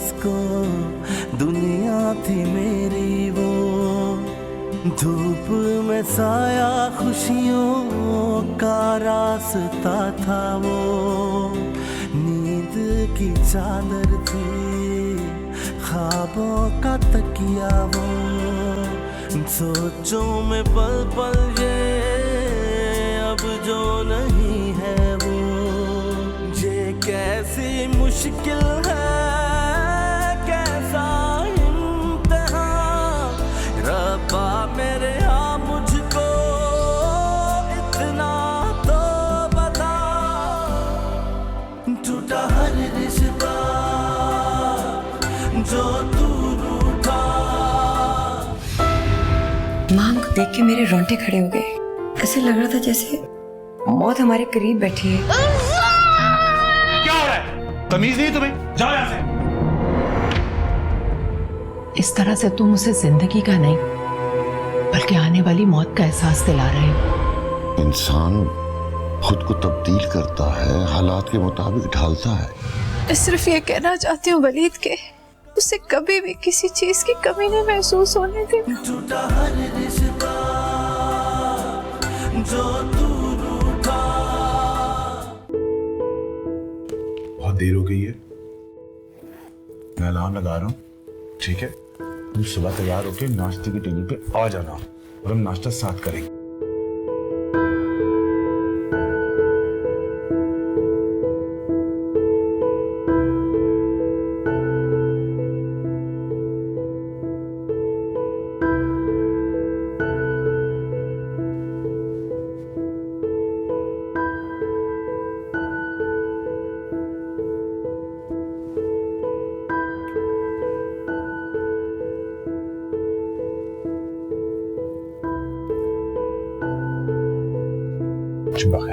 जिसको दुनिया थी मेरी वो, धूप में साया खुशियों का रास्ता था वो, नींद की चादर थी ख्वाबों का तकिया वो, सोचों में पल पल ये अब जो नहीं है वो, ये कैसी मुश्किल है कैसा इम्तिहान, रब्बा मेरे यहाँ मुझको इतना तो बता, टूटा हर रिश्ता जो तू रूठा। माँ को देख के मेरे रोंगटे खड़े हो गए। ऐसे लग रहा था जैसे मौत हमारे करीब बैठी है। क्या हो रहा है? तमीज नहीं तुम्हें? जाओ यहाँ से। इस तरह से तुम उसे जिंदगी का नहीं बल्कि आने वाली मौत का एहसास दिला रहे हो। इंसान खुद को तब्दील करता है, हालात के मुताबिक ढालता है। मैं सिर्फ ये कहना चाहती हूँ वलीद के उसे कभी भी किसी चीज की कमी नहीं महसूस होने देना। टूटा हर रिश्ता जो तू रूठा। बहुत देर हो गई है, मैं अलार्म लगा रहा हूँ, ठीक है? तुम सुबह तैयार होकर नाश्ते की टेबल पे आ जाना और हम नाश्ता साथ करेंगे।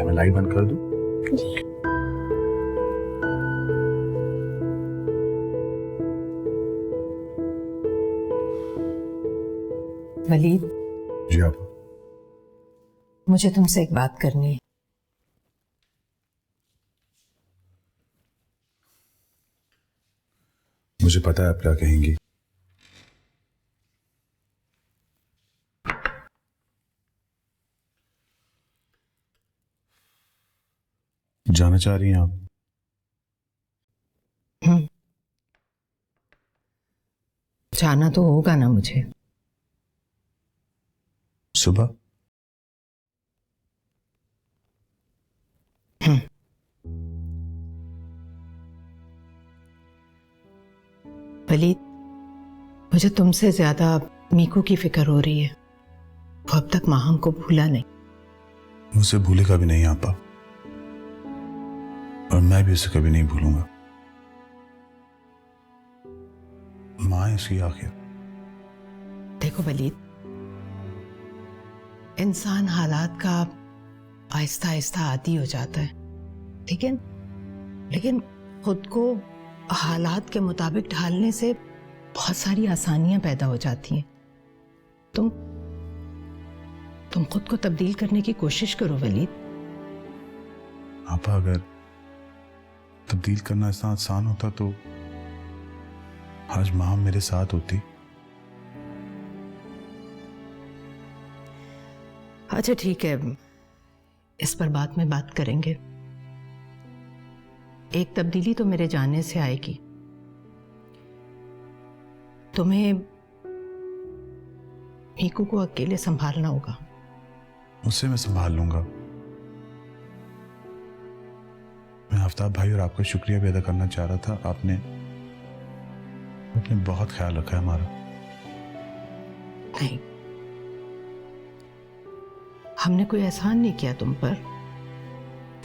मैं लाइट बंद कर दूं? वलीद जी आप। मुझे तुमसे एक बात करनी है। मुझे पता है आप क्या कहेंगी। जाना चाह रही हैं आप? जाना तो होगा ना मुझे। सुबह? वलीद, मुझे तुमसे ज्यादा मीकू की फिक्र हो रही है। वो अब तक माहम को भूला नहीं। मुझसे भूलेगा भी नहीं आपा, और मैं भी उसे कभी नहीं भूलूंगा। माँ है उसकी आखिर। देखो वलीद, इंसान हालात का आहिस्ता आहिस्ता आदी हो जाता है, लेकिन खुद को हालात के मुताबिक ढालने से बहुत सारी आसानियां पैदा हो जाती हैं। तुम खुद को तब्दील करने की कोशिश करो वलीद। आपा, अगर तब्दील करना इतना आसान होता तो आज माँ मेरे साथ होती। अच्छा ठीक है, इस पर बाद में बात करेंगे। एक तब्दीली तो मेरे जाने से आएगी। तुम्हें मीकू को अकेले संभालना होगा। उससे मैं संभाल लूंगा। मैं आफ्ताब भाई और आपका शुक्रिया भी अदा करना चाह रहा था। आपने बहुत ख्याल रखा है हमारा। नहीं, हमने कोई एहसान नहीं किया तुम पर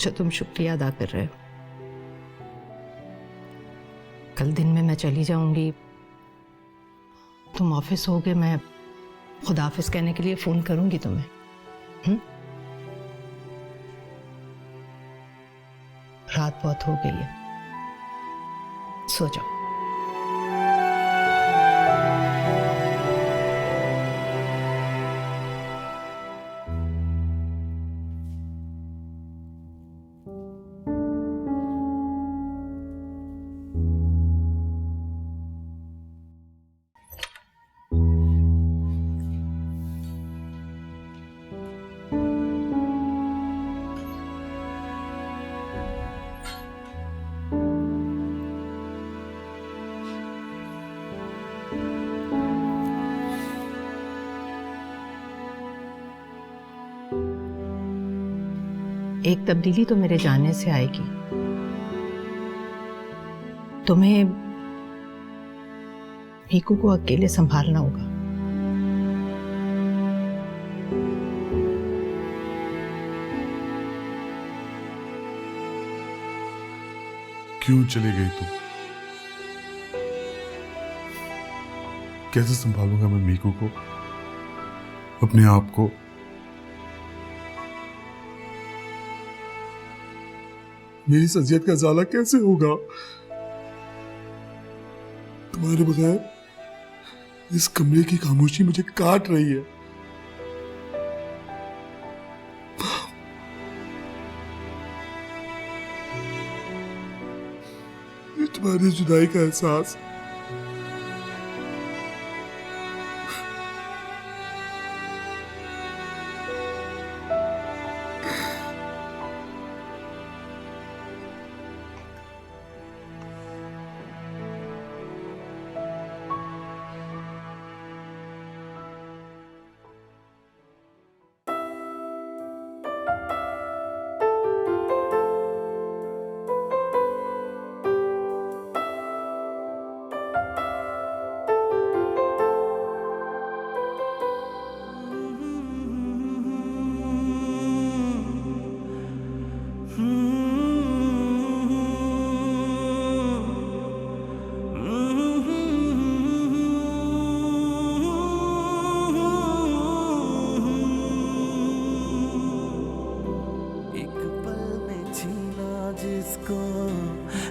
जो तुम शुक्रिया अदा कर रहे हो। कल दिन में मैं चली जाऊंगी, तुम ऑफिस होगे, मैं खुदा हाफिज कहने के लिए फोन करूंगी तुम्हें। रात बहुत हो गई है, सो जाओ। एक तब्दीली तो मेरे जाने से आएगी। तुम्हें मीकू को अकेले संभालना होगा। क्यों चली गई तुम? कैसे संभालूंगा मैं मीकू को, अपने आप को? मेरी सजियत का जाला कैसे होगा तुम्हारे बगैर? इस कमरे की खामोशी मुझे काट रही है। तुम्हारी जुदाई का एहसास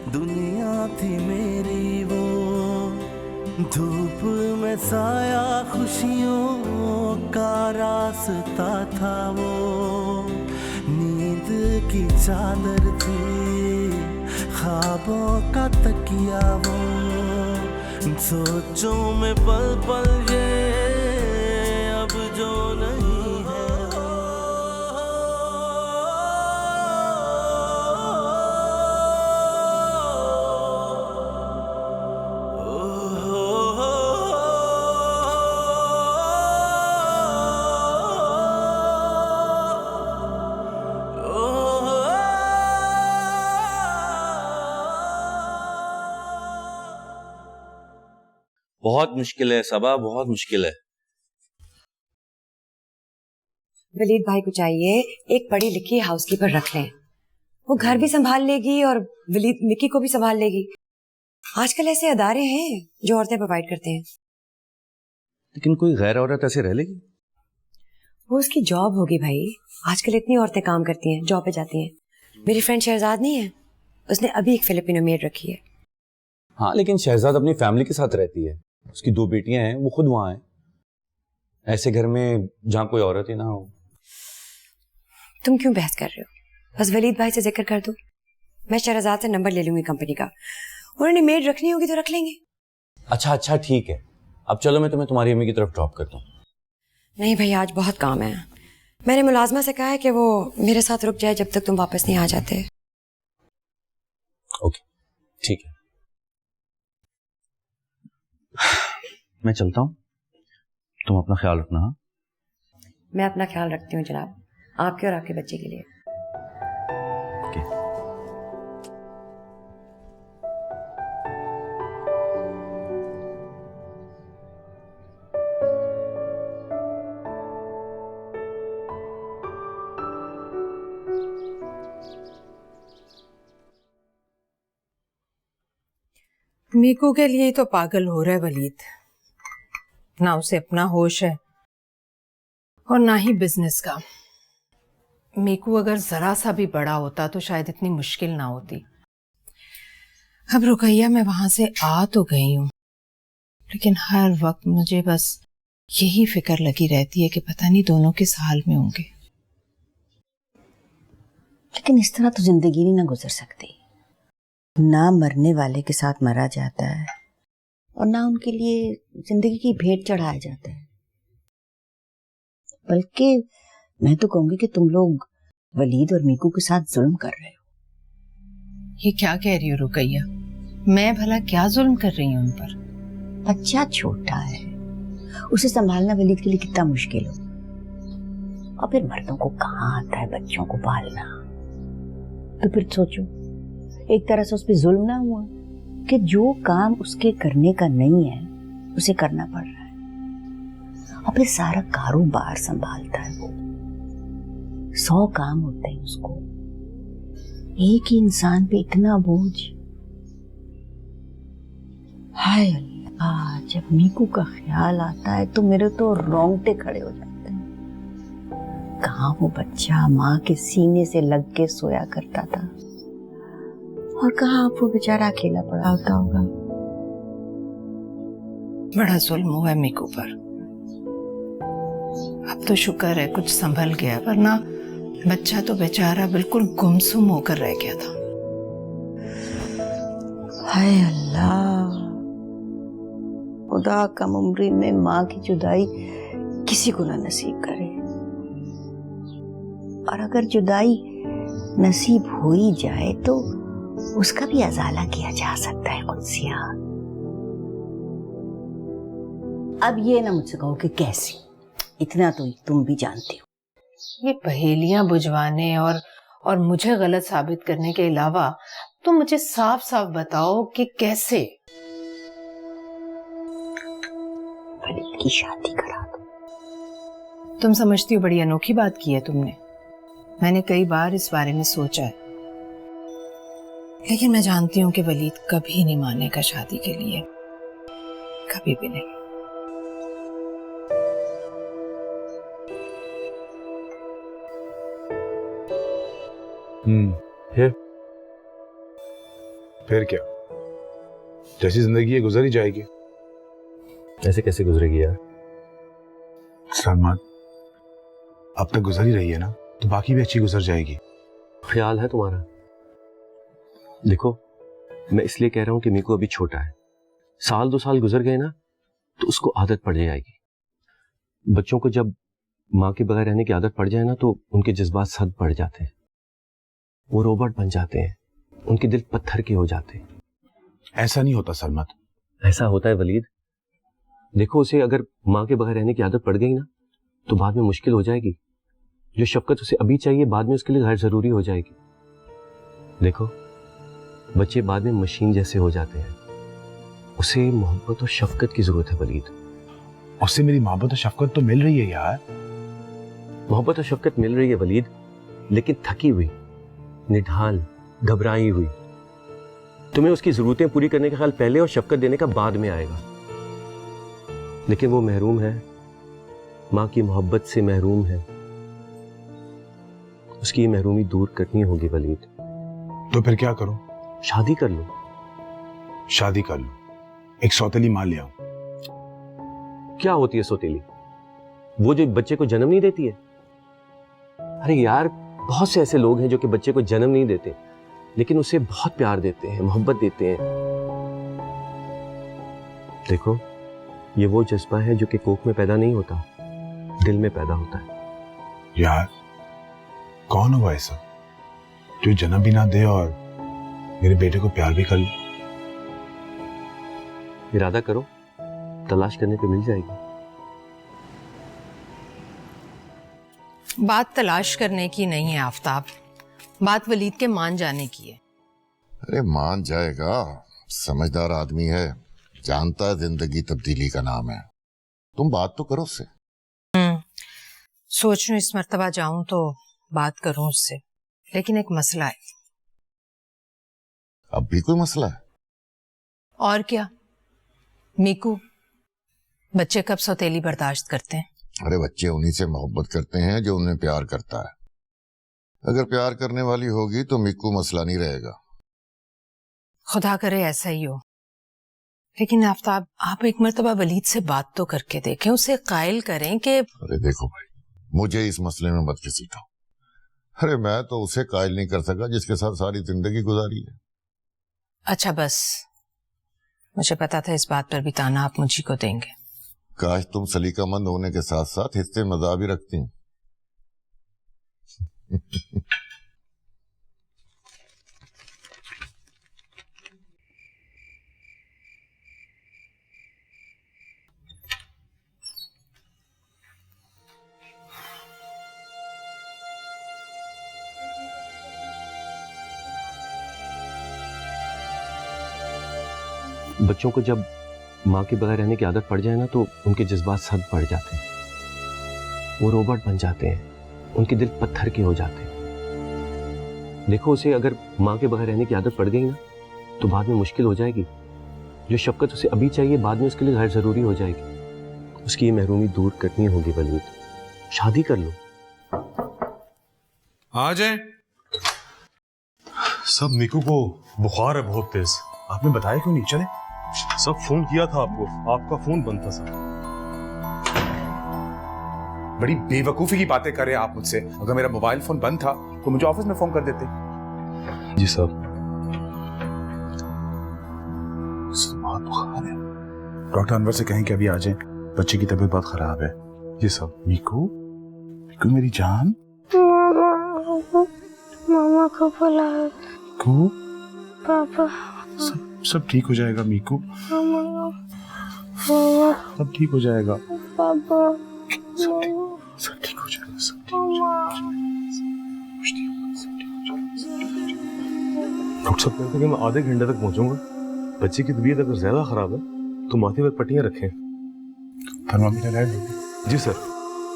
दुनिया थी मेरी वो, धूप में साया खुशियों का रास्ता था वो, नींद की चादर थी ख्वाबों का तकिया वो, सोचों में पल पल ये अब जो नहीं है। बहुत मुश्किल है सबा, बहुत मुश्किल है। वलीद भाई को चाहिए एक पढ़ी लिखी हाउसकीपर रख लें, वो घर भी संभाल लेगी और वलीद मिकी को भी संभाल लेगी। आजकल ऐसे अदारे हैं जो औरतें प्रोवाइड करते हैं। लेकिन कोई गैर औरत ऐसे रह लेगी? वो उसकी जॉब होगी भाई, आजकल इतनी औरतें काम करती हैं, जॉब पे जाती हैं। मेरी फ्रेंड शहजाद नहीं है, उसने अभी एक फिलिपिनो मेड रखी है। हाँ, लेकिन शहजाद अपनी फैमिली के साथ रहती है, उसकी 2 बेटियां हैं, वो खुद वहां है। ऐसे घर में जहां कोई औरत ही ना हो। तुम क्यों बहस कर रहे हो? बस वलीद भाई से जिक्र कर दो, मैं शहजाद से नंबर ले लूंगी कंपनी का, उन्होंने मेड रखनी होगी तो रख लेंगे। अच्छा ठीक है, अब चलो मैं तुम्हें तुम्हारी अम्मी की तरफ ड्रॉप करता हूँ। नहीं भाई, आज बहुत काम है। मैंने मुलाजमा से कहा है कि वो मेरे साथ रुक जाए जब तक तुम वापस नहीं आ जाते। ओके ठीक है, मैं चलता हूँ, तुम अपना ख्याल रखना। हाँ, मैं अपना ख्याल रखती हूँ जनाब, आपके और आपके बच्चे के लिए। okay. मीकू के लिए तो पागल हो रहा है वलीद, ना उसे अपना होश है और ना ही बिजनेस का। मीकू अगर जरा सा भी बड़ा होता तो शायद इतनी मुश्किल ना होती। अब रुकैया मैं वहां से आ तो गई हूँ, लेकिन हर वक्त मुझे बस यही फिक्र लगी रहती है कि पता नहीं दोनों किस हाल में होंगे। लेकिन इस तरह तो जिंदगी नहीं ना गुजर सकती। ना मरने वाले के साथ मरा जाता है और ना उनके लिए जिंदगी की भेंट चढ़ाया जाता है। बल्कि मैं तो कहूंगी कि तुम लोग वलीद और मीकू के साथ जुल्म कर रहे हो। ये क्या कह रही हो रुकैया? मैं भला क्या जुल्म कर रही हूँ उन पर? बच्चा छोटा है, उसे संभालना वलीद के लिए कितना मुश्किल हो, और फिर मर्दों को कहाँ आता है बच्चों को पालना। तो फिर सोचो, एक तरह से उस पर जुल्म ना हुआ कि जो काम उसके करने का नहीं है उसे करना पड़ रहा है। और फिर सारा कारोबार संभालता है वो, 100 काम होते हैं उसको, एक ही इंसान पे इतना बोझ। हाय अल्लाह, जब मीकू का ख्याल आता है तो मेरे तो रोंगटे खड़े हो जाते हैं। कहाँ वो बच्चा माँ के सीने से लग के सोया करता था, और कहाँ अब वो बेचारा अकेला पड़ा होता होगा। बड़ा जुल्म हुआ है मीकू पर। अब तो शुक्र है कुछ संभल गया, वरना बच्चा तो बेचारा बिल्कुल गुमसुम होकर रह गया था। हाय अल्लाह, खुदा कम उम्री में माँ की जुदाई किसी को ना नसीब करे। और अगर जुदाई नसीब हो ही जाए तो उसका भी अजाला किया जा सकता है कुदसिया। अब ये ना मुझसे कहो कि कैसे, इतना तो तुम भी जानती हो। ये पहेलियां बुझवाने और मुझे गलत साबित करने के अलावा तुम मुझे साफ साफ बताओ कि कैसे। वलीद की शादी करा दो। तुम समझती हो बड़ी अनोखी बात की है तुमने। मैंने कई बार इस बारे में सोचा है, लेकिन मैं जानती हूँ कि वलीद कभी नहीं मानेगा शादी के लिए, कभी भी नहीं। फिर क्या, जैसी जिंदगी है गुजर ही जाएगी। ऐसे कैसे गुजरेगी यार? सलमान, अब तक गुजर ही रही है ना, तो बाकी भी अच्छी गुजर जाएगी। ख्याल है तुम्हारा। देखो, मैं इसलिए कह रहा हूं कि मीकू अभी छोटा है। 1-2 साल गुजर गए ना तो उसको आदत पड़ जाएगी। बच्चों को जब माँ के बगैर रहने की आदत पड़ जाए ना तो उनके जज्बात सख्त पड़ जाते हैं, वो रोबोट बन जाते हैं, उनके दिल पत्थर के हो जाते हैं। ऐसा नहीं होता सलमान। ऐसा होता है वलीद। देखो, उसे अगर माँ के बगैर रहने की आदत पड़ गई ना तो बाद में मुश्किल हो जाएगी। जो शफकत उसे अभी चाहिए बाद में उसके लिए गैर जरूरी हो जाएगी। देखो, बच्चे बाद में मशीन जैसे हो जाते हैं, उसे मोहब्बत और शफकत की जरूरत है वलीद। उससे मेरी मोहब्बत और शफकत तो मिल रही है यार। मोहब्बत और शफकत मिल रही है वलीद, लेकिन थकी हुई, निढाल, घबराई हुई। तुम्हें उसकी जरूरतें पूरी करने का ख्याल पहले और शफकत देने का बाद में आएगा। लेकिन वो महरूम है, माँ की मोहब्बत से महरूम है। उसकी ये महरूमी दूर करनी होगी वलीद। तो फिर क्या करूं? शादी कर लो। शादी कर लो, एक सौतेली माँ ले आऊं। क्या होती है सौतेली? वो जो बच्चे को जन्म नहीं देती है। अरे यार, बहुत से ऐसे लोग हैं जो कि बच्चे को जन्म नहीं देते लेकिन उसे बहुत प्यार देते हैं, मोहब्बत देते हैं। देखो, ये वो जज्बा है जो कि कोख में पैदा नहीं होता, दिल में पैदा होता है। यार, कौन होगा ऐसा जो जन्म भी ना दे और मेरे बेटे को प्यार भी कर ले? इरादा करो, तलाश करने पे मिल जाएगी। बात तलाश करने की नहीं है आफताब, बात वलीद के मान जाने की है। अरे मान जाएगा, समझदार आदमी है, जानता है जिंदगी तब्दीली का नाम है। तुम बात तो करो उससे। सोच रही इस मर्तबा जाऊं तो बात करूं उससे, लेकिन एक मसला है। अब भी कोई मसला है? और क्या, मीकू, बच्चे कब सौतेली बर्दाश्त करते हैं? अरे बच्चे उन्हीं से मोहब्बत करते हैं जो उन्हें प्यार करता है। अगर प्यार करने वाली होगी तो मीकू मसला नहीं रहेगा। खुदा करे ऐसा ही हो। लेकिन आफताब, आप एक मर्तबा वलीद से बात तो करके देखें, उसे कायल करें कि। अरे देखो भाई, मुझे इस मसले में मत घसीटो। अरे मैं तो उसे कायल नहीं कर सका जिसके साथ सारी जिंदगी गुजारी है। अच्छा बस, मुझे पता था इस बात पर भी ताना आप मुझी को देंगे। काश तुम सलीकामंद होने के साथ साथ हिस्से मजा भी रखती। बच्चों को जब माँ के बगैर रहने की आदत पड़ जाए ना तो उनके जज्बात सख्त पड़ जाते हैं, वो रोबोट बन जाते हैं, उनके दिल पत्थर के हो जाते हैं। देखो उसे अगर माँ के बगैर रहने की आदत पड़ गई ना तो बाद में मुश्किल हो जाएगी। जो शफकत उसे अभी चाहिए बाद में उसके लिए गैर जरूरी हो जाएगी। उसकी ये महरूमी दूर करनी होगी वलीद, शादी कर लो। आ जाए। सब मीकू को बुखार है बहुत तेज। आपने बताया क्यों नहीं चले? सब फोन किया था आपको, आपका फोन बंद था सब। बड़ी बेवकूफी की बातें कर रहे हैं आप मुझसे। अगर मेरा मोबाइल फोन बंद था तो मुझे ऑफिस में फोन कर देते। जी साहब। बहुत बुखार है। डॉक्टर अनवर से कहें कि अभी आ जाएं, बच्चे की तबीयत बहुत खराब है। जी साहब। मीकू, मीकू मेरी जान। मामा को बुला। को पापा। सब ठीक हो जाएगा मीकू, मामा। सब ठीक हो जाएगा। पापा। सब ठीक हो जाएगा। डॉक्टर साहब कहते हैं कि मैं आधे घंटे तक पहुंचूंगा। बच्चे की तबीयत अगर ज्यादा खराब है तो माथे पर पट्टियां रखें। थर्मामीटर है? जी सर।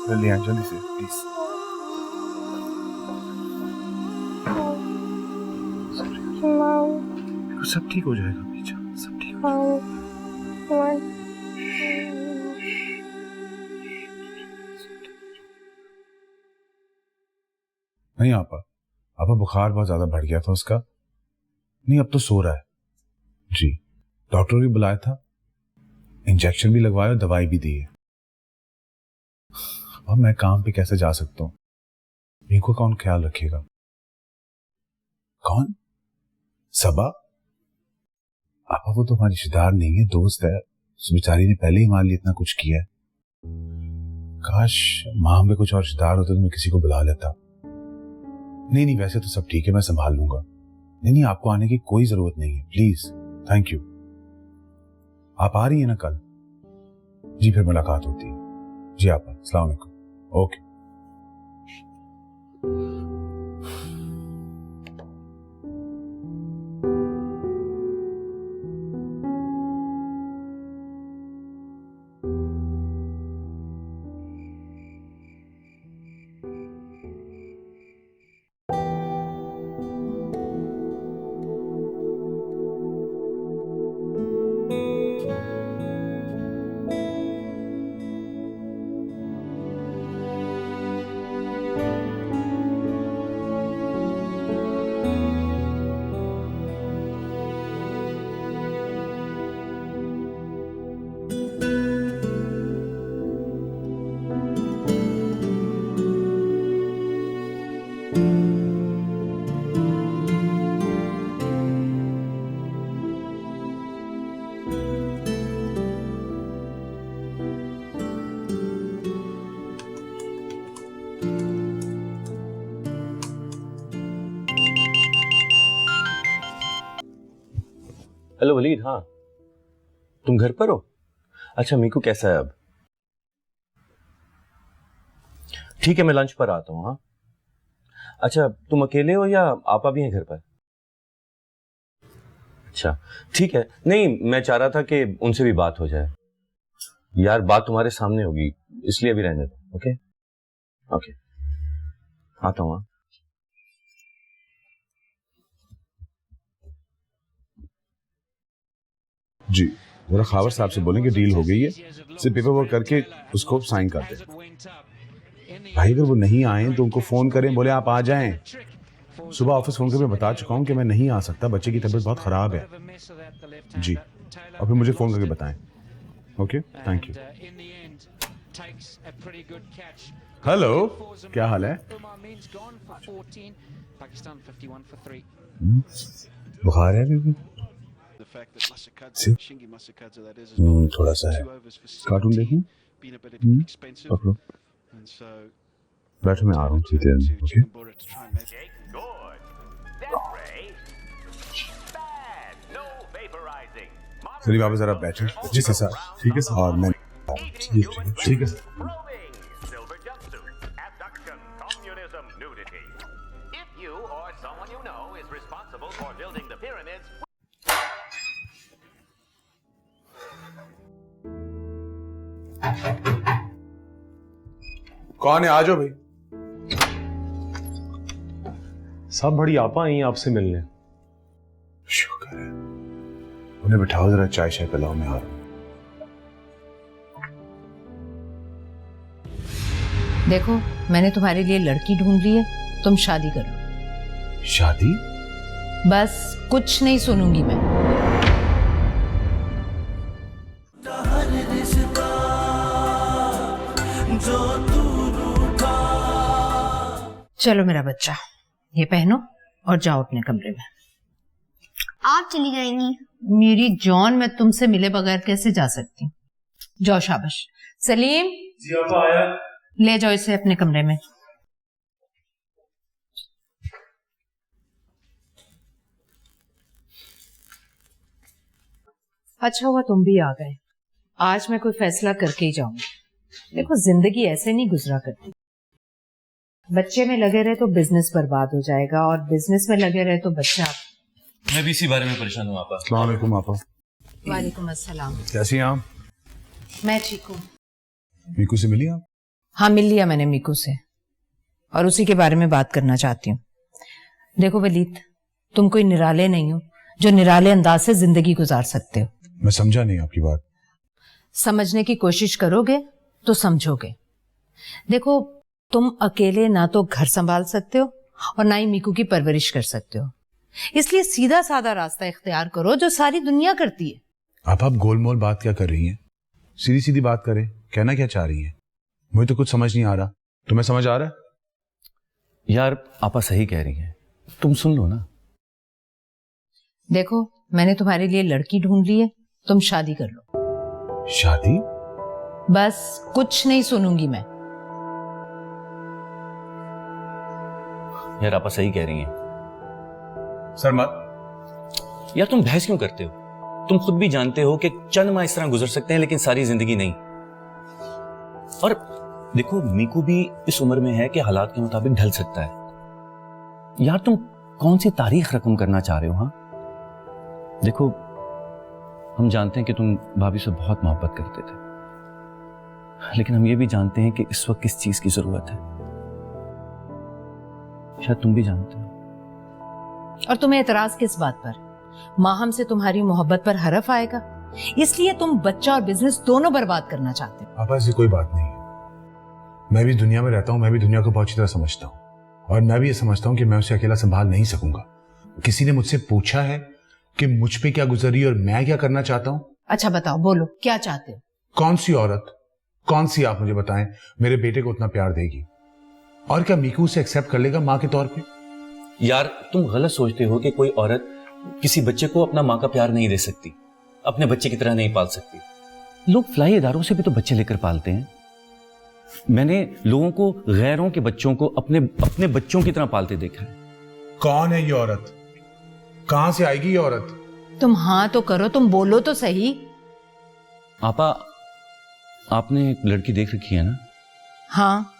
जल्दी आए, जल्दी से प्लीज। सब ठीक हो जाएगा बेटा, सब ठीक हो जाएगा। नहीं आपा बुखार बहुत ज्यादा बढ़ गया था उसका। नहीं अब तो सो रहा है। जी डॉक्टर भी बुलाया था, इंजेक्शन भी लगवाया, दवाई भी दी है। अब मैं काम पे कैसे जा सकता हूँ? मीकू कौन ख्याल रखेगा? कौन? सबा? आपा वो तो हमारी रिश्तेदार नहीं है, दोस्त है। उस बेचारी ने पहले ही हमारे लिए इतना कुछ किया है। काश मां में कुछ और रिश्तेदार होते तो मैं किसी को बुला लेता। नहीं वैसे तो सब ठीक है, मैं संभाल लूंगा। नहीं आपको आने की कोई जरूरत नहीं है, प्लीज। Thank you. आप आ रही हैं ना कल? जी फिर मुलाकात होती है। जी आपा, अस्सलाम वालेकुम। ओके। हेलो वलीद। हाँ तुम घर पर हो? अच्छा मीकू कैसा है अब? ठीक है मैं लंच पर आता हूँ। हाँ अच्छा तुम अकेले हो या आपा भी हैं घर पर? अच्छा ठीक है। नहीं मैं चाह रहा था कि उनसे भी बात हो जाए। यार बात तुम्हारे सामने होगी इसलिए अभी रहने दो। ओके ओके आता हूँ। जी जरा खावर साहब से बोलें कि डील हो गई है, सिर्फ पेपर वर्क करके उसको साइन कर दें। भाई अगर वो नहीं आए तो उनको फोन करें, बोले आप आ जाएं। सुबह ऑफिस फोन करके मैं बता चुका हूं कि मैं नहीं आ सकता, बच्चे की तबीयत बहुत खराब है। जी और फिर मुझे फोन करके बताएं। Okay thank you. हेलो क्या हाल है? बुखार है अभी? थोड़ा सा है। कार्टून देखें? पकड़ो, बैठो मैं आ रहा हूँ सीधे। ओके चलिए वापस जरा बैठे। जी सर। ठीक है सर। और मैं ठीक है सर। कौन है? आ जाओ भाई। साहब बड़ी आपा आई हैं आपसे मिलने। शुक्र है। उन्हें बिठाओ, जरा चाय शाय पिलाओ, मैं आ रहा हूं। देखो, मैंने तुम्हारे लिए लड़की ढूंढ ली है, तुम शादी कर लो। शादी? बस कुछ नहीं सुनूंगी मैं। हर रिश्ता जो तू रूठा। चलो मेरा बच्चा, ये पहनो और जाओ अपने कमरे में। आप चली जाएंगी? मेरी जॉन, मैं तुमसे मिले बगैर कैसे जा सकती हूँ? जाओ, शाबाश। सलीम जी आपा आया। ले जाओ इसे अपने कमरे में। अच्छा हुआ तुम भी आ गए। आज मैं कोई फैसला करके ही जाऊंगी। देखो, जिंदगी ऐसे नहीं गुजरा करती। बच्चे में लगे रहे तो बिजनेस बर्बाद हो जाएगा, और बिजनेस में लगे रहे तो बच्चा। मैं भी इसी बारे में परेशान हूँ आपा। अस्सलाम वालेकुम आपा। वालेकुम अस्सलाम। कैसी हैं आप? मैं ठीक हूँ। मीकू से मिली आप? हाँ, मिल लिया मैंने मीकू से, और उसी के बारे में बात करना चाहती हूँ। देखो वलीद, तुम कोई निराले नहीं हो जो निराले अंदाज से जिंदगी गुजार सकते हो। मैं समझा नहीं आपकी बात। समझने की कोशिश करोगे तो समझोगे। देखो, तुम अकेले ना तो घर संभाल सकते हो और ना ही मीकू की परवरिश कर सकते हो, इसलिए सीधा साधा रास्ता इख्तियार करो जो सारी दुनिया करती है। आप गोलमोल बात क्या कर रही हैं? सीधी सीधी बात करें, कहना क्या चाह रही हैं? मुझे तो कुछ समझ नहीं आ रहा। तुम्हें समझ आ रहा है? यार आपा सही कह रही है, तुम सुन लो ना। देखो, मैंने तुम्हारे लिए लड़की ढूंढ ली है, तुम शादी कर लो। शादी? बस कुछ नहीं सुनूंगी मैं। यार आपा सही कह रही हैं। सर मत। यार तुम बहस क्यों करते हो? तुम खुद भी जानते हो कि चंद माह इस तरह गुजर सकते हैं, लेकिन सारी जिंदगी नहीं। और देखो, मीकू भी इस उम्र में है कि हालात के मुताबिक ढल सकता है। यार तुम कौन सी तारीख रकम करना चाह रहे हो? हाँ देखो, हम जानते हैं कि तुम भाभी से बहुत मोहब्बत करते थे, लेकिन हम ये भी जानते हैं कि इस वक्त किस चीज की जरूरत है। शायद तुम भी जानते हो। और तुम्हें एतराज किस बात पर? माहम से तुम्हारी मोहब्बत पर हरफ आएगा, इसलिए तुम बच्चा और बिजनेस दोनों बर्बाद करना चाहते हो। आपा ऐसी कोई बात नहीं है। मैं भी दुनिया में रहता हूँ, मैं भी दुनिया को बहुत अच्छी तरह समझता हूँ, और मैं भी ये समझता हूँ कि मैं उसे अकेला संभाल नहीं सकूंगा। किसी ने मुझसे पूछा है कि मुझ पे क्या गुजरी और मैं क्या करना चाहता हूँ? अच्छा बताओ, बोलो क्या चाहते हो? कौन सी औरत, कौन सी आप मुझे बताएं, मेरे बेटे को उतना प्यार देगी? और क्या मीकू उसे एक्सेप्ट कर लेगा माँ के तौर पे? यार तुम गलत सोचते हो कि कोई औरत किसी बच्चे को अपना माँ का प्यार नहीं दे सकती, अपने बच्चे की तरह नहीं पाल सकती। लोग फ्लाई इदारों से भी तो बच्चे लेकर पालते हैं। मैंने लोगों को गैरों के बच्चों को अपने बच्चों की तरह पालते देखा है। कौन है ये औरत? कहां से आएगी ये औरत? तुम हाँ तो करो, तुम बोलो तो सही। आपा, आपने एक लड़की देख रखी है ना? हाँ।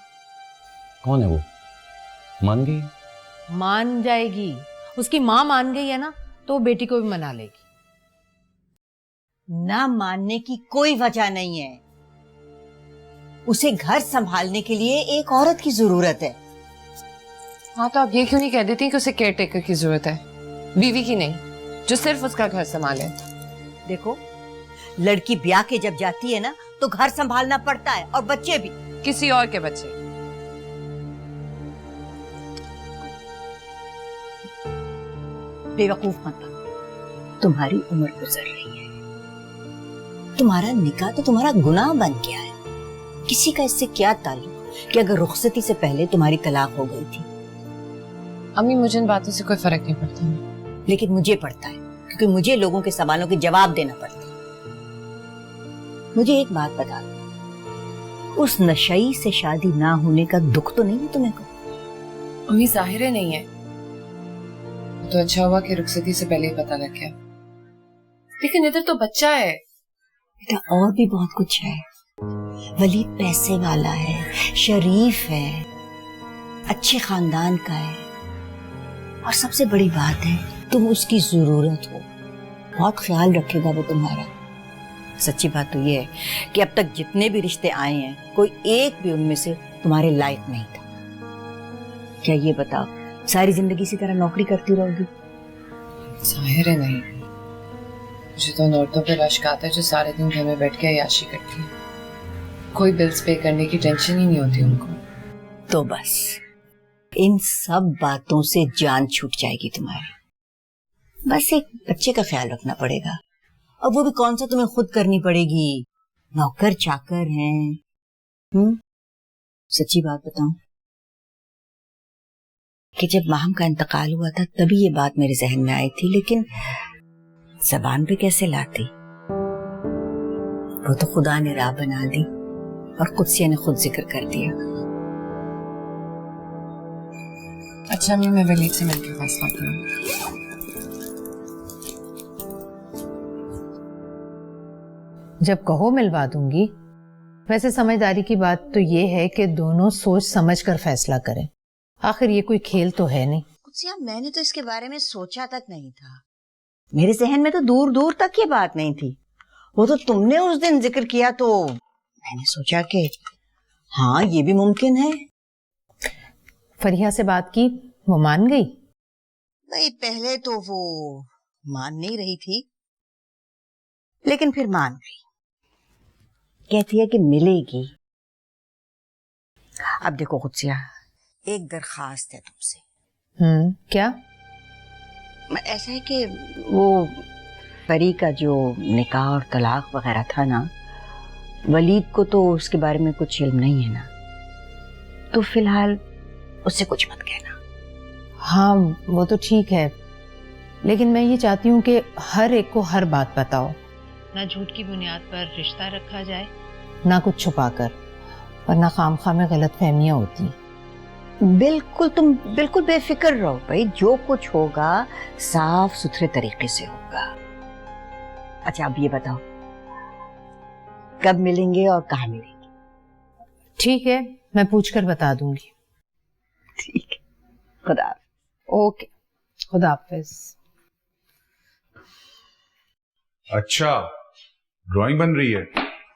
कौन है वो? मान गई? मान जाएगी। उसकी माँ मान गई है ना, तो बेटी को भी मना लेगी। ना मानने की कोई वजह नहीं है। उसे घर संभालने के लिए एक औरत की जरूरत है। हाँ, तो आप ये क्यों नहीं कह देती कि उसे केयर टेकर की जरूरत है, बीवी की नहीं, जो सिर्फ उसका घर संभाले? देखो, लड़की ब्याह के जब जाती है ना, तो घर संभालना पड़ता है, और बच्चे भी। किसी और के बच्चे। बेवकूफ मत बनो। तुम्हारी उम्र गुजर रही है। तुम्हारा निकाह तो तुम्हारा गुनाह बन गया है। किसी का इससे क्या ताल्लुक कि अगर रुखसती से पहले तुम्हारी तलाक हो गई थी? अम्मी, मुझे इन बातों से कोई फर्क नहीं पड़ता। लेकिन मुझे पड़ता है, क्योंकि मुझे लोगों के सवालों के जवाब देना पड़ता है। मुझे एक बात बता दो, उस नशई से शादी ना होने का दुख तो नहीं है तुम्हें को? अम्मी, जाहिर है नहीं है, तो अच्छा हुआ कि रुखसती से पहले ही पता लग गया। लेकिन इधर तो बच्चा है। बेटा, और भी बहुत कुछ है। वलीद पैसे वाला है, शरीफ है, अच्छे खानदान का है, और सबसे बड़ी बात है, तुम उसकी जरूरत हो। बहुत ख्याल रखेगा वो तुम्हारा। सच्ची बात तो ये है कि अब तक जितने भी रिश्ते आए हैं कोई एक भी उनमें से तुम्हारे लायक नहीं था। क्या ये बताओ सारी जिंदगी इसी तरह नौकरी करती रहोगी? जाहिर है नहीं। मुझे तो उन औरतों पे रश्क आता है जो सारे दिन घर में बैठ के अय्याशी करती हैं। कोई बिल्स पे करने की टेंशन ही नहीं होती उनको। तो बस इन सब बातों से जान छूट जाएगी तुम्हारी। बस एक बच्चे का ख्याल रखना पड़ेगा, और वो भी कौन सा तुम्हें खुद करनी पड़ेगी, नौकर चाकर हैं। सच्ची बात बताऊं कि जब माहम का इंतकाल हुआ था तभी ये बात मेरे जहन में आई थी, लेकिन जबान पे कैसे लाती। वो तो खुदा ने राह बना दी और कुदसिया ने खुद जिक्र कर दिया। अच्छा मैं वलीद से मिलकर फैसला करूँ। जब कहो मिलवा दूंगी। वैसे समझदारी की बात तो ये है कि दोनों सोच समझ कर फैसला करें। आखिर ये कोई खेल तो है नहीं। कुदसिया मैंने तो इसके बारे में सोचा तक नहीं था। मेरे जहन में तो दूर दूर तक ये बात नहीं थी। वो तो तुमने उस दिन जिक्र किया तो मैंने सोचा कि हाँ ये भी मुमकिन है। फरिया से बात की, वो मान गई? भाई पहले तो वो मान नहीं रही थी, लेकिन फिर मान गई। कहती है कि मिलेगी। अब देखो कुदसिया, एक दरखास्त है तुमसे। क्या? ऐसा है कि वो परी का जो निकाह और तलाक वगैरह था ना, वलीद को तो उसके बारे में कुछ इल्म नहीं है ना, तो फिलहाल उससे कुछ मत कहना। हाँ वो तो ठीक है, लेकिन मैं ये चाहती हूँ कि हर एक को हर बात बताओ, ना झूठ की बुनियाद पर रिश्ता रखा जाए, ना कुछ छुपाकर, वरना खामखा में गलत फहमियां होती हैं। बिल्कुल, तुम बिल्कुल बेफिक्र रहो भाई, जो कुछ होगा साफ सुथरे तरीके से होगा। अच्छा अब ये बताओ कब मिलेंगे और कहाँ मिलेंगे? ठीक है, मैं पूछकर बता दूंगी। ठीक है, खुदा। ओके, खुदा हाफिज। अच्छा ड्राइंग बन रही है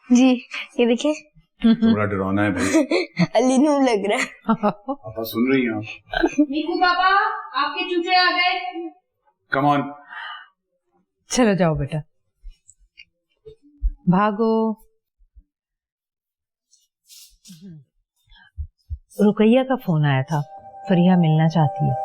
जी, ये देखिए। तो बड़ा डरावना है भाई। अलीनू लग रहा है। पापा सुन रही हैं आप? मीकू पापा, आपके चूचे आ गए। Come on. चलो जाओ बेटा, भागो। रुकैया का फोन आया था, फरिया मिलना चाहती है।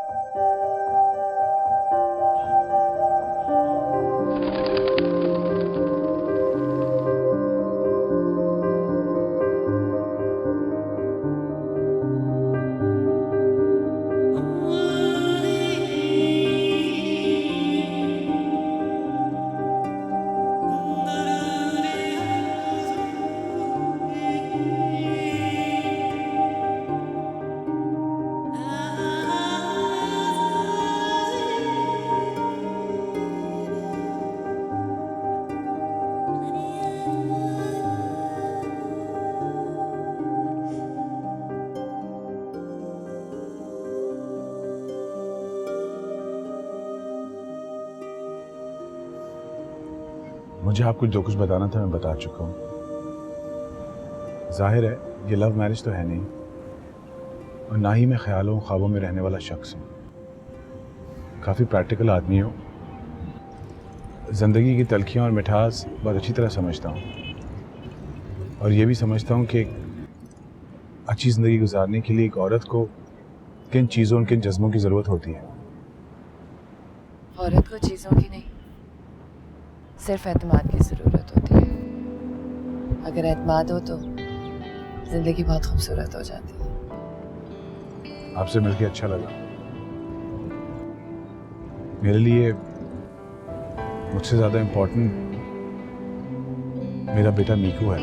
मुझे आपको जो कुछ बताना था मैं बता चुका हूँ। जाहिर है ये लव मैरिज तो है नहीं, और ना ही मैं ख्यालों ख्वाबों में रहने वाला शख्स हूँ। काफ़ी प्रैक्टिकल आदमी हूँ, ज़िंदगी की तलखियाँ और मिठास बहुत अच्छी तरह समझता हूँ, और ये भी समझता हूँ कि एक अच्छी ज़िंदगी गुजारने के लिए एक औरत को किन चीज़ों और किन जज्बों की ज़रूरत होती है। औरत को चीज़ों की नहीं, सिर्फ एतमाद की ज़रूरत होती है। अगर एतमाद हो तो ज़िंदगी बहुत खूबसूरत हो जाती है। आपसे मिलकर अच्छा लगा। मेरे लिए मुझसे ज़्यादा इम्पोर्टेंट मेरा बेटा मीकू है।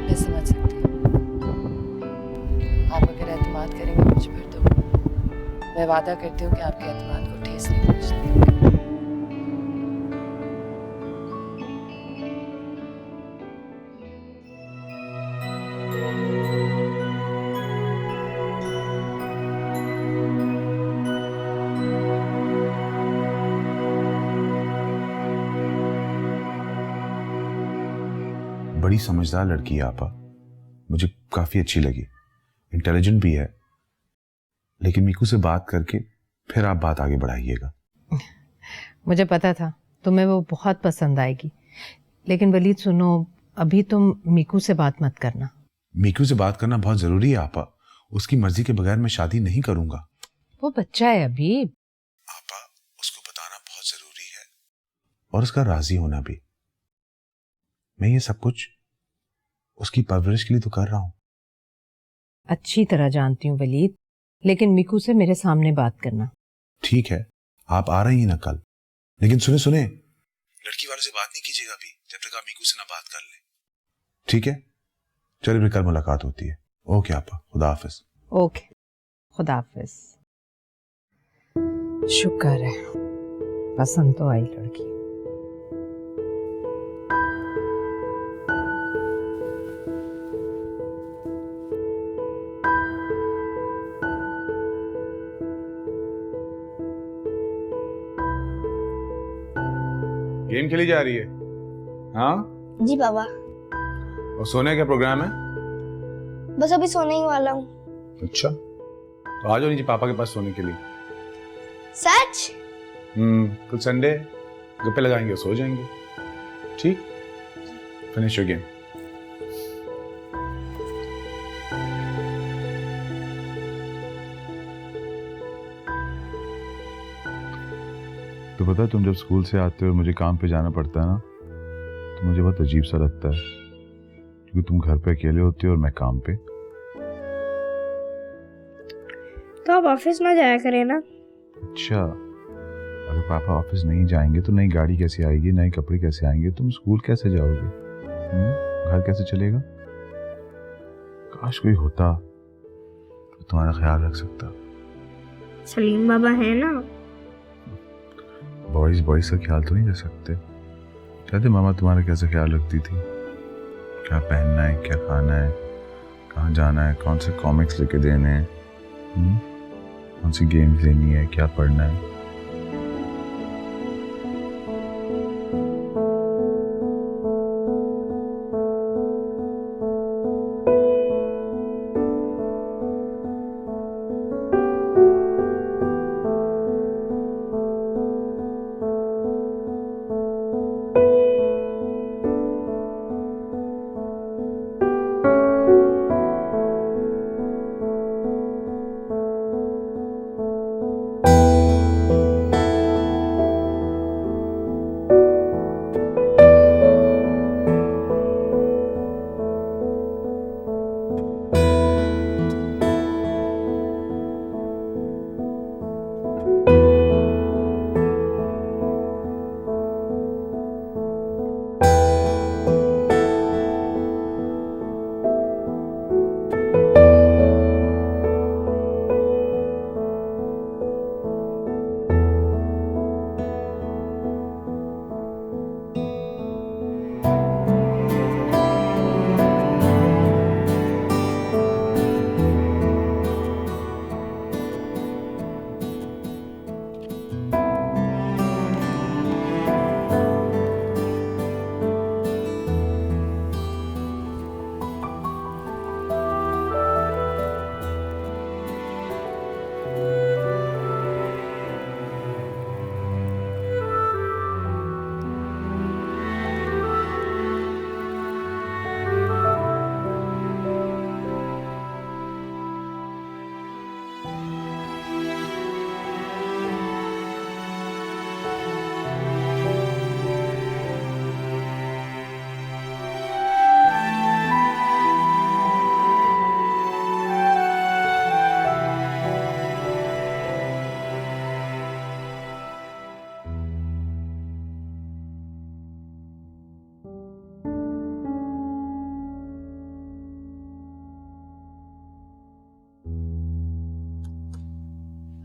मैं समझ सकती हूँ। आप अगर एतमाद करेंगे मुझ पर तो मैं वादा करती हूँ कि आपके एतमाद को ठेस नहीं पहुँचने दूँगी। बड़ी समझदार लड़की है आपा, मुझे काफी अच्छी लगी, इंटेलिजेंट भी है। लेकिन मीकू से बात करके फिर आप बात आगे बढ़ाइएगा। मुझे पता था तुम्हें वो बहुत पसंद आएगी, लेकिन वलीद सुनो, अभी तुम मीकू से बात मत करना। मीकू से बात करना बहुत जरूरी है आपा, उसकी मर्जी के बगैर मैं शादी नहीं करूंगा। वो बच्चा है अभी। आपा, उसको बताना बहुत जरूरी है और उसका राजी होना भी। मैं ये सब कुछ उसकी परवरिश के लिए तो कर रहा हूं। अच्छी तरह जानती हूँ वलीद, लेकिन मीकू से मेरे सामने बात करना। ठीक है, आप आ रही हैं ना कल, लेकिन सुने सुने, लड़की वालों से बात नहीं कीजिएगा अभी, जब तक आप मीकू से ना बात कर ले। ठीक है, चलिए फिर कल मुलाकात होती है। ओके आपा, खुदा हाफिज। ओके, खुदा हाफिज। शुक्र है पसंद तो आई लड़की। गेम खेली जा रही है? हाँ जी पापा। और सोने का क्या प्रोग्राम है? बस अभी सोने ही वाला हूँ। अच्छा, तो आ जाओ नीचे पापा के पास सोने के लिए। सच? कल संडे, गप्पे लगाएंगे और सो जाएंगे। ठीक, फिनिश योर गेम। तो पता है, तुम जब स्कूल से आते हो मुझे काम पे जाना पड़ता है ना, तो मुझे बहुत अजीब सा लगता है, क्योंकि तुम घर पे अकेले होते हो और मैं काम पे। तो आप ऑफिस ना जाया करें ना। अच्छा, अगर पापा ऑफिस नहीं जाएंगे तो नई गाड़ी कैसे आएगी, नए कपड़े कैसे आएंगे, तुम स्कूल कैसे जाओगे, घर कैसे चलेगा? काश कोई होता तो तुम्हारा ख्याल रख सकता। सलीम बाबा है ना। बॉयज का ख्याल तो नहीं रख सकते। कहते मामा तुम्हारा कैसे ख्याल रखती थी, क्या पहनना है, क्या खाना है, कहाँ जाना है, कौन से कॉमिक्स लेके देने हैं, कौन सी गेम्स लेनी है, क्या पढ़ना है।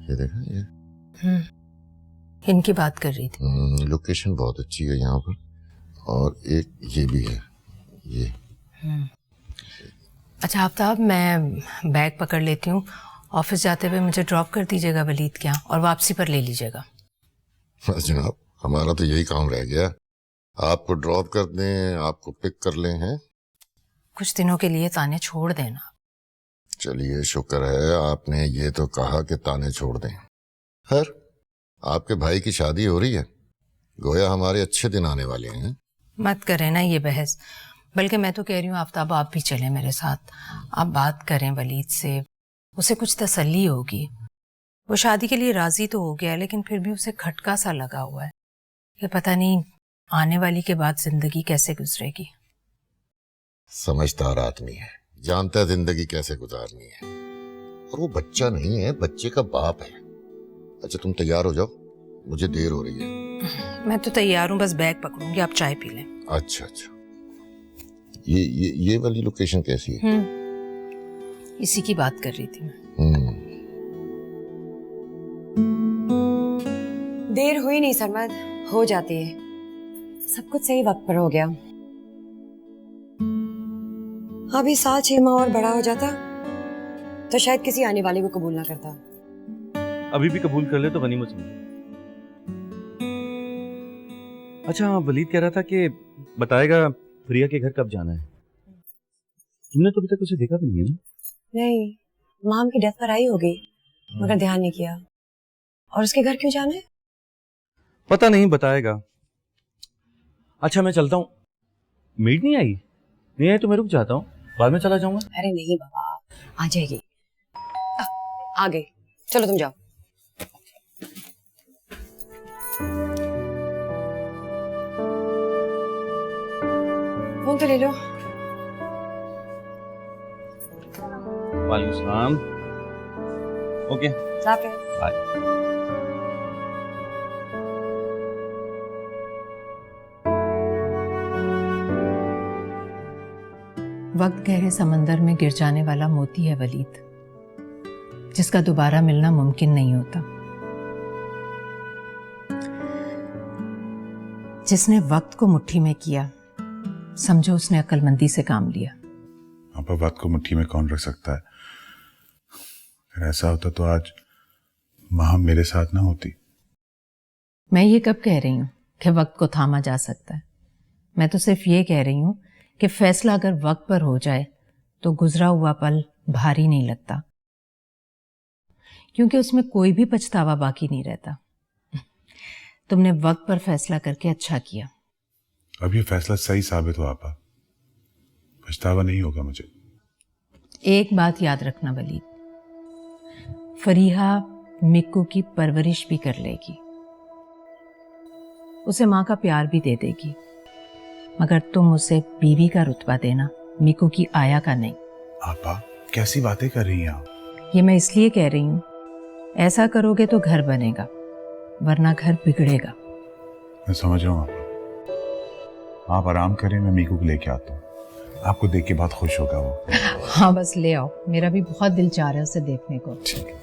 ये देखा ये इनकी बात कर रही थी। लोकेशन बहुत अच्छी है यहाँ पर, और एक ये भी है ये। अच्छा आफ्ताब, मैं बैग पकड़ लेती हूँ, ऑफिस जाते हुए मुझे ड्रॉप कर दीजिएगा वलीद के यहाँ, और वापसी पर ले लीजिएगा। बस जनाब, हमारा तो यही काम रह गया, आपको ड्रॉप कर दें, आपको पिक कर लें हैं। कुछ दिनों के लिए ताने छोड़ देना। चलिए शुक्र है आपने ये तो कहा कि ताने छोड़ दें। खैर आपके भाई की शादी हो रही है, गोया हमारे अच्छे दिन आने वाले हैं। मत करें ना ये बहस, बल्कि मैं तो कह रही हूँ आफ्ताब आप भी चले मेरे साथ। आप बात करें वलीद से, उसे कुछ तसल्ली होगी। वो शादी के लिए राजी तो हो गया, लेकिन फिर भी उसे खटका सा लगा हुआ है कि पता नहीं आने वाली के बाद जिंदगी कैसे गुजरेगी। समझदार आदमी है, जानता है जिंदगी कैसे गुजारनी है। और वो बच्चा नहीं है, बच्चे का बाप है। अच्छा तुम तैयार हो जाओ, मुझे देर हो रही है। मैं तो तैयार हूँ, बस बैग पकड़ूंगी, आप चाय पी लें। अच्छा अच्छा, ये वाली लोकेशन कैसी है? इसी की बात कर रही थी मैं। देर हुई नहीं सरमद, हो जाती है। सब कुछ सही वक्त पर हो गया। अभी साल 6 माह और बड़ा हो जाता तो शायद किसी आने वाले को कबूल ना करता। अभी भी कबूल कर ले तो गनीमत समझो। अच्छा वलीद कह रहा था कि बताएगा प्रिया के घर कब जाना है। तुमने तो अभी तक उसे देखा भी नहीं है ना? नहीं, माम की डेथ पर आई होगी मगर ध्यान नहीं किया। और उसके घर क्यों जाना है? पता नहीं, बताएगा। अच्छा मैं चलता हूँ। मेड नहीं आई? नहीं आई तो मैं रुक जाता हूँ, बाद में चला जाऊंगा। अरे नहीं बाबा, आ जाएगी। आ गई, चलो तुम जाओ। फोन तो ले लो। वालेकुम सलाम। Okay bye. वक्त गहरे समंदर में गिर जाने वाला मोती है वलीद, जिसका दोबारा मिलना मुमकिन नहीं होता। जिसने वक्त को मुट्ठी में किया, समझो उसने अक्लमंदी से काम लिया। अब वक्त को मुट्ठी में कौन रख सकता है? अगर ऐसा होता तो आज माँ मेरे साथ ना होती। मैं ये कब कह रही हूँ कि वक्त को थामा जा सकता है? मैं तो सिर्फ ये कह रही हूँ कि फैसला अगर वक्त पर हो जाए तो गुजरा हुआ पल भारी नहीं लगता, क्योंकि उसमें कोई भी पछतावा बाकी नहीं रहता। तुमने वक्त पर फैसला करके अच्छा किया। अब ये फैसला सही साबित हुआ आपा, पछतावा नहीं होगा मुझे। एक बात याद रखना वलीद, फरीहा मिक्कू की परवरिश भी कर लेगी, उसे माँ का प्यार भी दे देगी, मगर तुम उसे बीवी का रुतबा देना, मिक्कू की आया का नहीं। आपा कैसी बातें कर रही हैं आप? ये मैं इसलिए कह रही हूँ, ऐसा करोगे तो घर बनेगा, वरना घर बिगड़ेगा। मैं समझ रहा हूँ आपा, आप आराम करें, मैं मीकू को लेके आता हूँ। आपको देख के बहुत खुश होगा वो। हाँ बस ले आओ, मेरा भी बहुत दिल चाह रहा है उसे देखने को। ठीक है।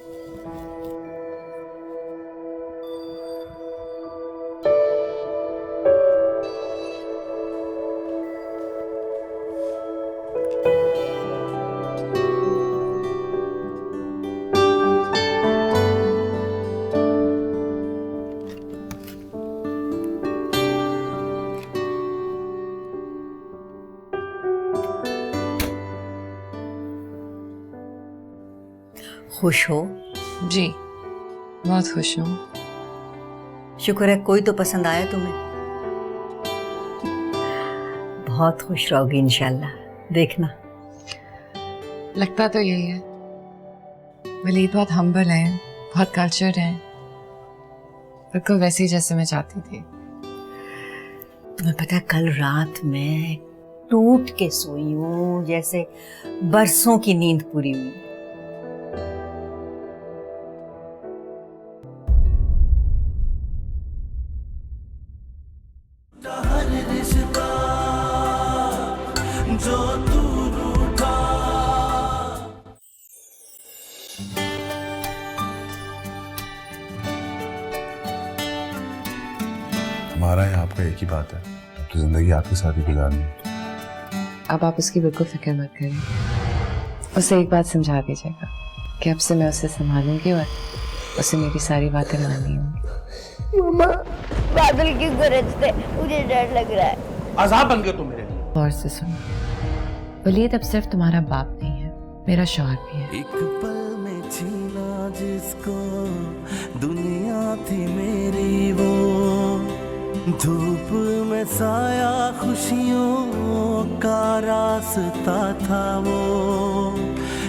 खुश हो? जी बहुत खुश हूँ। शुक्र है कोई तो पसंद आया तुम्हें। बहुत खुश रहोगी इंशाल्लाह, देखना। लगता तो यही है। वलीद बहुत हम्बल है, बहुत कल्चर्ड है, बिल्कुल वैसी जैसे मैं चाहती थी। तुम्हें पता, कल रात मैं टूट के सोई हूँ, जैसे बरसों की नींद पूरी हुई। हमारा है आपका एक ही बात है, अब तो जिंदगी आपके साथ ही गुजारनी है। अब आप उसकी बिल्कुल फिक्र मत करें। उसे एक बात समझा दीजिएगा कि अब से मैं उसे संभालूंगी और उसे मेरी सारी बातें माननी होंगी। मम्मा, बादल क्यों गरजते? मुझे डर लग रहा है। अज़ाब बन गए तुम मेरे लिए। और से सुनो, वलीद अब सिर्फ तुम्हारा बाप नहीं है, मेरा शौहर भी है। एक पल में छीना जिसको दुनिया थी मेरी, वो धूप में साया खुशियों का रास्ता था, वो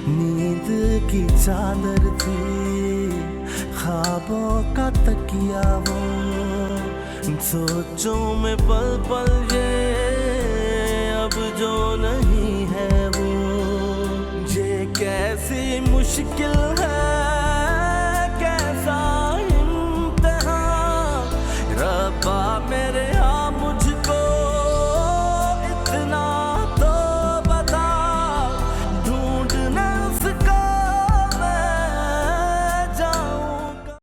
नींद की चादर थी, ख्वाबों का तकिया, वो सोचों में पल पल ये अब जो नहीं है वो, ये कैसी मुश्किल